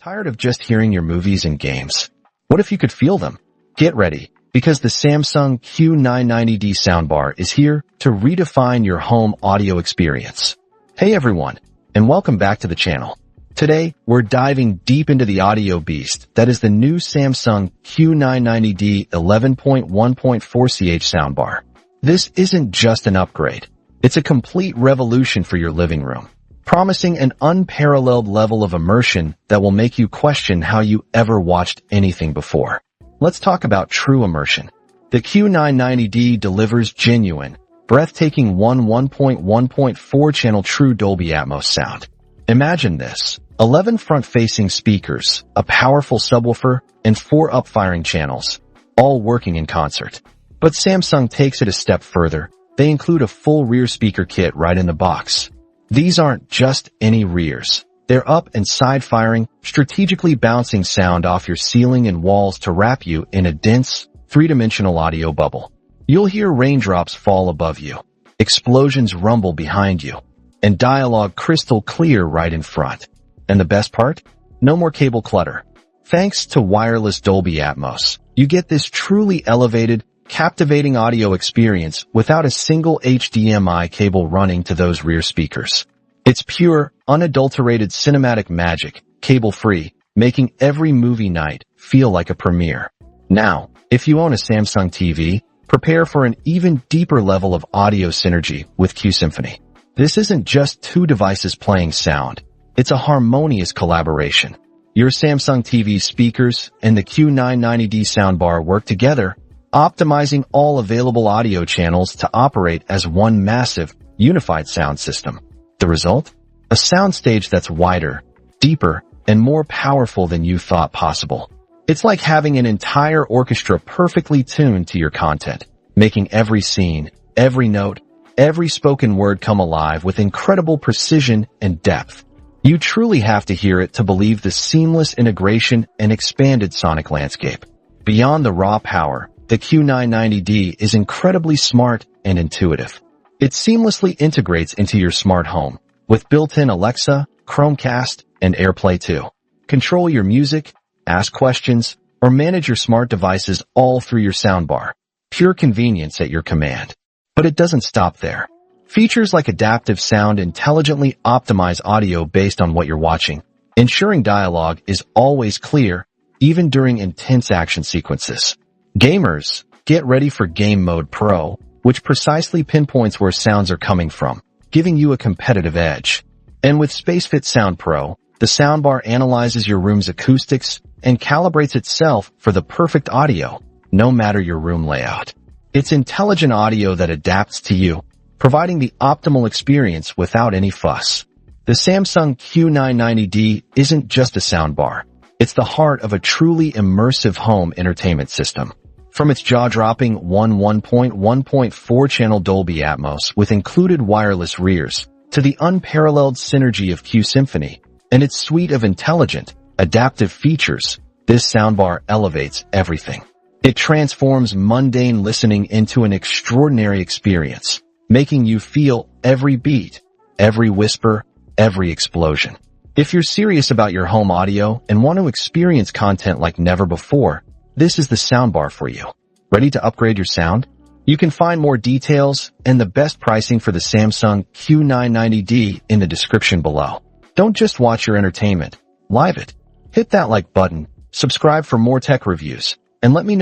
Tired of just hearing your movies and games? What if you could feel them? Get ready, because the Samsung Q990D soundbar is here to redefine your home audio experience. Hey everyone, and welcome back to the channel. Today, we're diving deep into the audio beast that is the new Samsung Q990D 11.1.4ch soundbar. This isn't just an upgrade. It's a complete revolution for your living room, promising an unparalleled level of immersion that will make you question how you ever watched anything before. Let's talk about true immersion. The Q990D delivers genuine, breathtaking 1.1.4 channel true Dolby Atmos sound. Imagine this: 11 front-facing speakers, a powerful subwoofer, and 4 upfiring channels, all working in concert. But Samsung takes it a step further. They include a full rear speaker kit right in the box. These aren't just any rears. They're up and side-firing, strategically bouncing sound off your ceiling and walls to wrap you in a dense, three-dimensional audio bubble. You'll hear raindrops fall above you, explosions rumble behind you, and dialogue crystal clear right in front. And the best part? No more cable clutter. Thanks to Wireless Dolby Atmos, you get this truly elevated, captivating audio experience without a single HDMI cable running to those rear speakers. It's pure, unadulterated cinematic magic, cable-free, making every movie night feel like a premiere. Now, if you own a Samsung TV, prepare for an even deeper level of audio synergy with Q-Symphony. This isn't just two devices playing sound. It's a harmonious collaboration. Your Samsung TV speakers and the Q990D soundbar work together, optimizing all available audio channels to operate as one massive, unified sound system. The result? A soundstage that's wider, deeper, and more powerful than you thought possible. It's like having an entire orchestra perfectly tuned to your content, making every scene, every note, every spoken word come alive with incredible precision and depth. You truly have to hear it to believe the seamless integration and expanded sonic landscape. Beyond the raw power, the Q990D is incredibly smart and intuitive. It seamlessly integrates into your smart home with built-in Alexa, Chromecast, and AirPlay 2. Control your music, ask questions, or manage your smart devices all through your soundbar. Pure convenience at your command. But it doesn't stop there. Features like adaptive sound intelligently optimize audio based on what you're watching, ensuring dialogue is always clear, even during intense action sequences. Gamers, get ready for Game Mode Pro, which precisely pinpoints where sounds are coming from, giving you a competitive edge. And with SpaceFit Sound Pro, the soundbar analyzes your room's acoustics and calibrates itself for the perfect audio, no matter your room layout. It's intelligent audio that adapts to you, providing the optimal experience without any fuss. The Samsung Q990D isn't just a soundbar. It's the heart of a truly immersive home entertainment system. From its jaw-dropping 1.1.4 channel Dolby Atmos with included wireless rears, to the unparalleled synergy of Q-Symphony and its suite of intelligent, adaptive features, this soundbar elevates everything. It transforms mundane listening into an extraordinary experience, making you feel every beat, every whisper, every explosion. If you're serious about your home audio and want to experience content like never before, this is the soundbar for you. Ready to upgrade your sound? You can find more details and the best pricing for the Samsung Q990D in the description below. Don't just watch your entertainment, live it. Hit that like button, subscribe for more tech reviews, and let me know